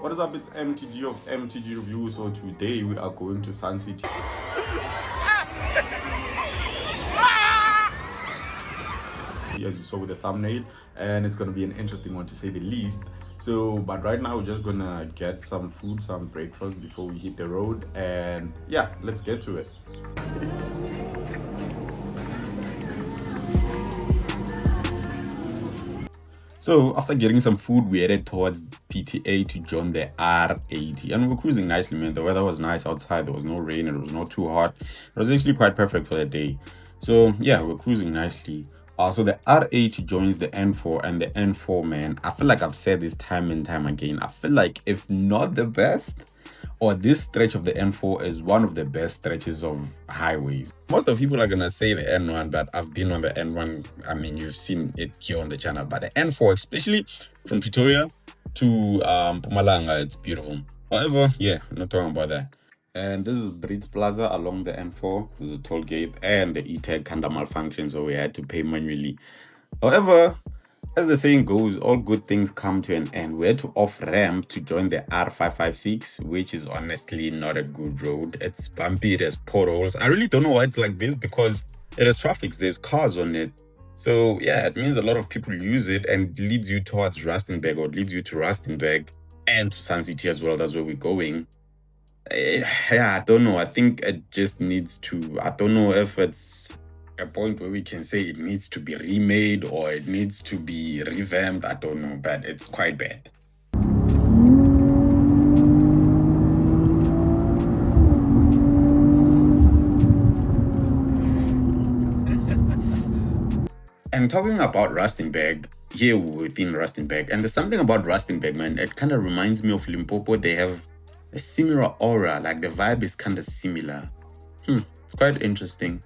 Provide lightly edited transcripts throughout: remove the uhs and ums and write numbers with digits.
What is up? It's MTG of MTG Review. So today we are going to Sun City. As you saw with the thumbnail, and it's gonna be an interesting one to say the least. So, but right now we're just gonna get some food, some breakfast before we hit the road, and yeah, let's get to it. So after getting some food, we headed towards PTA to join the R80, and we were cruising nicely, man. The weather was nice outside. There was no rain. It was not too hot. It was actually quite perfect for the day. So yeah, we're cruising nicely. So the R80 joins the N4, and the N4, man, I feel like I've said this time and time again. I feel like if not the best, or this stretch of the N4 is one of the best stretches of highways. Most of people are gonna say the N1, but I've been on the N1. I mean, you've seen it here on the channel, but the N4, especially from Pretoria to Mpumalanga, it's beautiful. However, yeah, I'm not talking about that. And this is Brits Plaza along the N4. There's a toll gate, and the e-tag kind of malfunctioned, so we had to pay manually. However, as the saying goes, all good things come to an end. We had to off-ramp to join the R556, which is honestly not a good road. It's bumpy, there's potholes. I really don't know why it's like this, because it has traffic, there's cars on it. So yeah, it means a lot of people use it, and it leads you towards Rustenburg, or it leads you to Rustenburg and to Sun City as well. That's where we're going. Yeah, I don't know. I think it just needs to, I don't know if it's a point where we can say it needs to be remade or it needs to be revamped. I don't know, but it's quite bad. And talking about Rustenburg, here within Rustenburg, and there's something about Rustenburg, man, it kind of reminds me of Limpopo. They have a similar aura, like the vibe is kind of similar. It's quite interesting.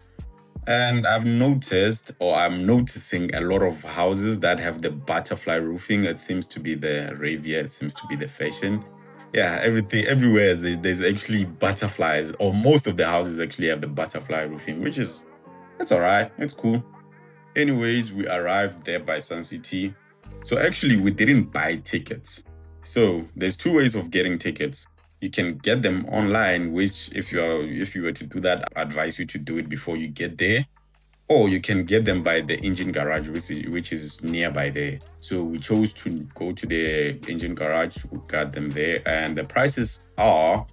And I've noticed, or I'm noticing, a lot of houses that have the butterfly roofing. It seems to be the ravia, it seems to be the fashion. Yeah, everywhere there's actually butterflies, or most of the houses actually have the butterfly roofing, which is, it's all right, it's cool. Anyways, we arrived there by Sun City. So actually, we didn't buy tickets. So there's two ways of getting tickets. You can get them online, which if you were to do that, I advise you to do it before you get there. Or you can get them by the engine garage, which is nearby there. So we chose to go to the engine garage. We got them there, and the prices are,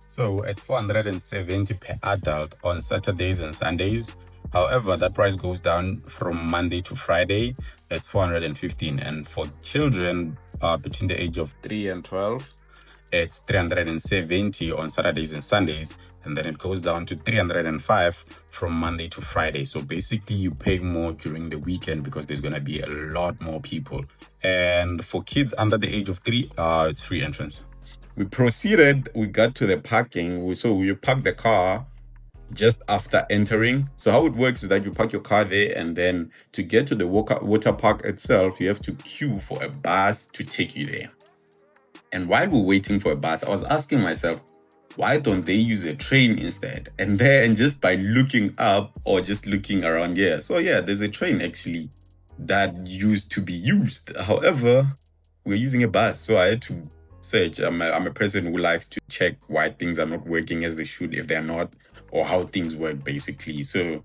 so it's 470 per adult on Saturdays and Sundays. However, that price goes down from Monday to Friday. It's 415, and for children between the age of 3 and 12, it's 370 on Saturdays and Sundays, and then it goes down to 305 from Monday to Friday. So basically you pay more during the weekend because there's going to be a lot more people. And for kids under the age of 3, it's free entrance. We proceeded, we got to the parking. So you park the car just after entering. So how it works is that you park your car there, and then to get to the water park itself, you have to queue for a bus to take you there. And while we're waiting for a bus, I was asking myself, why don't they use a train instead? And just by looking up or just looking around here. So yeah, there's a train actually that used to be used. However, we're using a bus. So I had to search. I'm a person who likes to check why things are not working as they should, if they're not, or how things work basically. So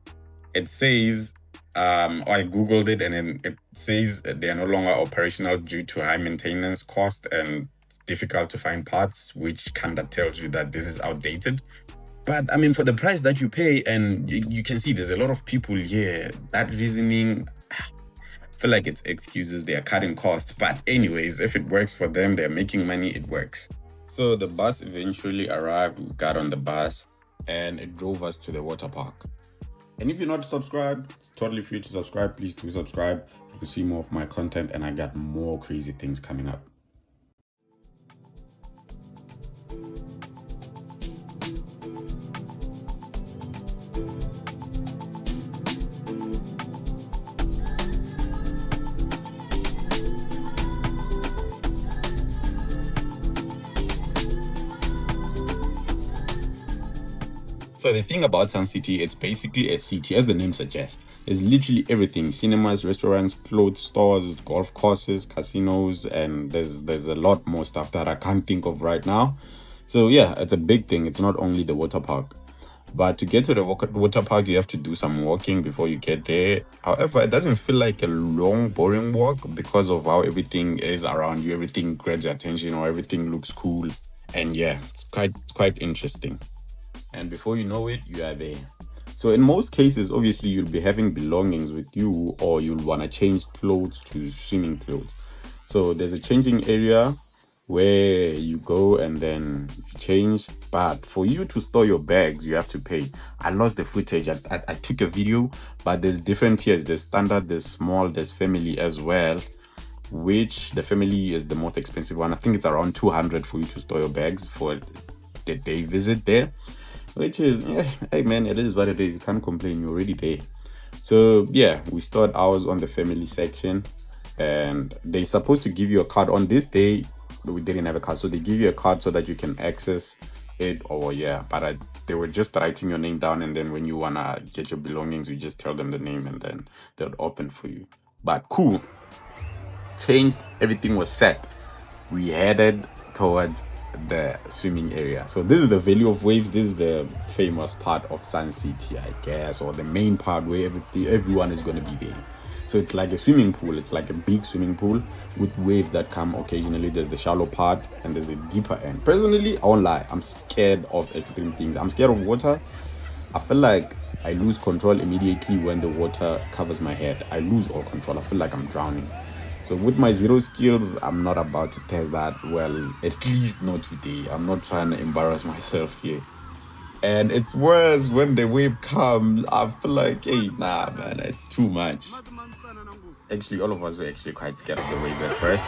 it says, I Googled it, and then it says they are no longer operational due to high maintenance cost and difficult to find parts, which kind of tells you that this is outdated. But I mean, for the price that you pay, and you can see there's a lot of people here, that reasoning, I feel like it's excuses. They are cutting costs, but anyways, if it works for them, they're making money, it works. So the bus eventually arrived. We got on the bus and it drove us to the water park. And if you're not subscribed, it's totally free to subscribe. Please do subscribe to see more of my content, and I got more crazy things coming up. So the thing about Sun City, it's basically a city, as the name suggests. It's literally everything: cinemas, restaurants, clothes stores, golf courses, casinos, and there's a lot more stuff that I can't think of right now. So yeah, it's a big thing. It's not only the water park. But to get to the water park, you have to do some walking before you get there. However, it doesn't feel like a long, boring walk because of how everything is around you. Everything grabs your attention, or everything looks cool. And yeah, it's quite interesting. And before you know it, you are there. So in most cases, obviously, you'll be having belongings with you, or you'll want to change clothes to swimming clothes. So there's a changing area where you go and then you change. But for you to store your bags, you have to pay. I lost the footage. I took a video, but there's different tiers. There's standard, there's small, there's family as well, which the family is the most expensive one. I think it's around 200 for you to store your bags for the day visit there, which is, yeah, hey man, it is what it is. You can't complain. You're already there. So yeah, we stored ours on the family section, and they're supposed to give you a card on this day, but we didn't have a card, so they give you a card so that you can access it. Or yeah, but they were just writing your name down, and then when you wanna get your belongings, you just tell them the name, and then they'll open for you. But cool, changed, everything was set. We headed towards the swimming area. So this is the Valley of Waves. This is the famous part of Sun City, I guess, or the main part where everyone is going to be there. So it's like a swimming pool. It's like a big swimming pool with waves that come occasionally. There's the shallow part and there's the deeper end. Personally, I won't lie, I'm scared of extreme things. I'm scared of water. I feel like I lose control immediately when the water covers my head. I lose all control. I feel like I'm drowning. So with my zero skills, I'm not about to test that. Well, at least not today. I'm not trying to embarrass myself here. And it's worse when the wave comes. I feel like, hey, nah, man, it's too much. Actually, all of us were actually quite scared of the waves at first.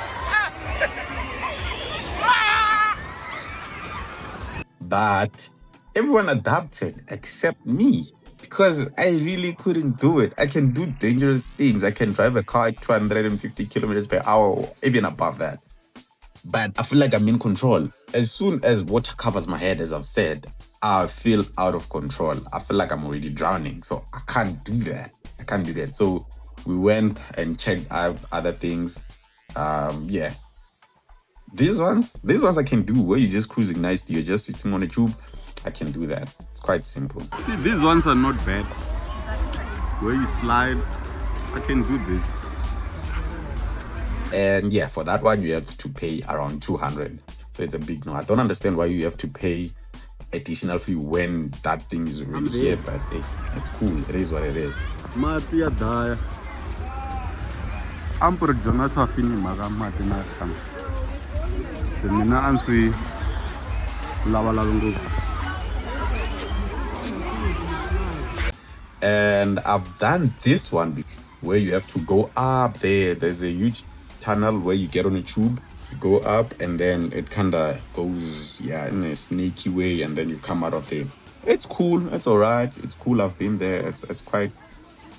But everyone adapted except me, because I really couldn't do it. I can do dangerous things. I can drive a car at 250 kilometers per hour, or even above that. But I feel like I'm in control. As soon as water covers my head, as I've said, I feel out of control. I feel like I'm already drowning. So I can't do that. I can't do that. So we went and checked out other things. Yeah. These ones I can do, where you're just cruising nicely. You're just sitting on a tube. I can do that. It's quite simple. See, these ones are not bad. Where you slide, I can do this. And yeah, for that one, you have to pay around 200. So it's a big no. I don't understand why you have to pay additional fee when that thing is already here, but hey, it's cool. It is what it is. Mati ya daya. Ampur jona sa fini maga mati na kham. Semina ansui lava lungu. And I've done this one where you have to go up there. There's a huge tunnel where you get on a tube, you go up, and then it kind of goes, yeah, in a snaky way, and then you come out of there. It's cool. It's all right. It's cool. I've been there. It's quite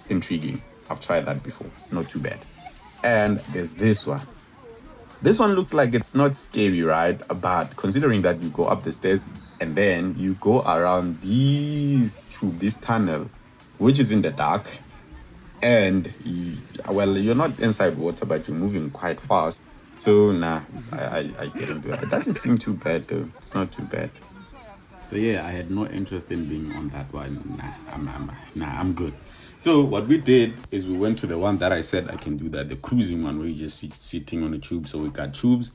intriguing. I've tried that before. Not too bad. And there's this one. This one looks like it's not scary, right? But considering that you go up the stairs and then you go around this tunnel, which is in the dark, and you're not inside water, but you're moving quite fast. So nah, I didn't do it. It doesn't seem too bad though. It's not too bad. So yeah, I had no interest in being on that one. I'm good. So what we did is we went to the one that I said I can do, that the cruising one where you just sitting on a tube. So we got tubes,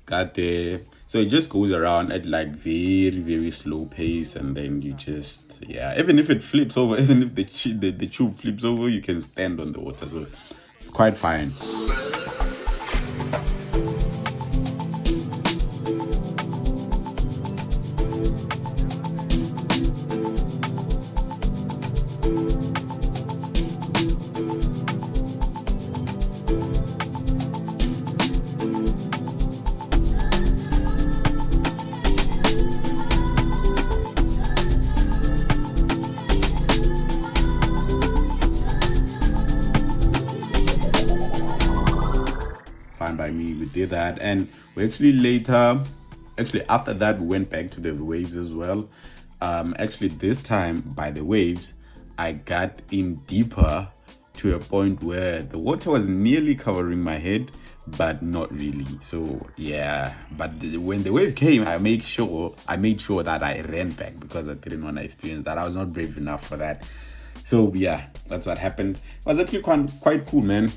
got there. So it just goes around at like very, very slow pace, and then you just, yeah, even if it flips over, even if the tube flips over, you can stand on the water. So it's quite fine. Fine by me, we did that. And we actually after that, we went back to the waves as well. Actually, this time by the waves, I got in deeper to a point where the water was nearly covering my head, but not really. So yeah, but when the wave came, I made sure that I ran back because I didn't want to experience that. I was not brave enough for that. So yeah, that's what happened. It was actually quite cool, man.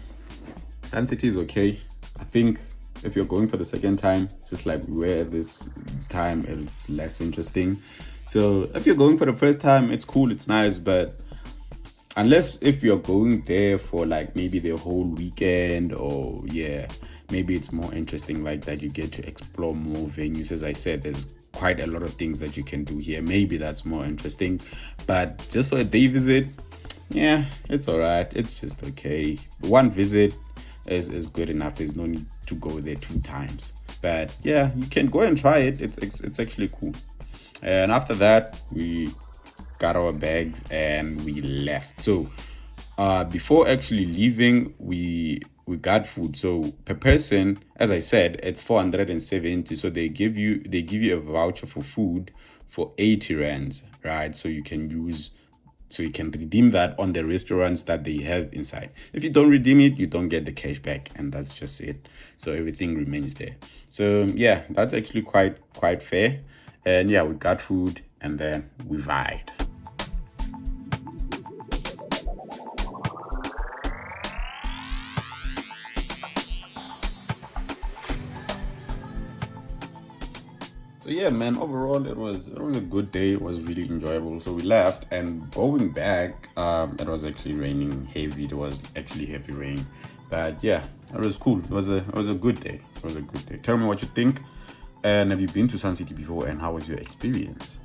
Sun City is okay. I think if you're going for the second time, just like we were this time, it's less interesting. So if you're going for the first time, it's cool, it's nice, but unless if you're going there for like maybe the whole weekend, or yeah, maybe it's more interesting like that. You get to explore more venues. As I said, there's quite a lot of things that you can do here. Maybe that's more interesting, but just for a day visit, yeah, it's all right. It's just okay. One visit is good enough. There's no need to go there 2 times, but yeah, you can go and try it. It's actually cool. And after that, we got our bags and we left. So before actually leaving, we got food. So per person, as I said, it's 470. So they give you a voucher for food for 80 rands, right? So you can redeem that on the restaurants that they have inside. If you don't redeem it, you don't get the cash back, and that's just it. So everything remains there. So yeah, that's actually quite fair. And yeah, we got food and then we vibed. So yeah, man, overall it was a good day. It was really enjoyable. So we left, and going back, it was actually raining heavy. It was actually heavy rain. But yeah, it was cool. It was a good day. It was a good day. Tell me what you think. And have you been to Sun City before, and how was your experience?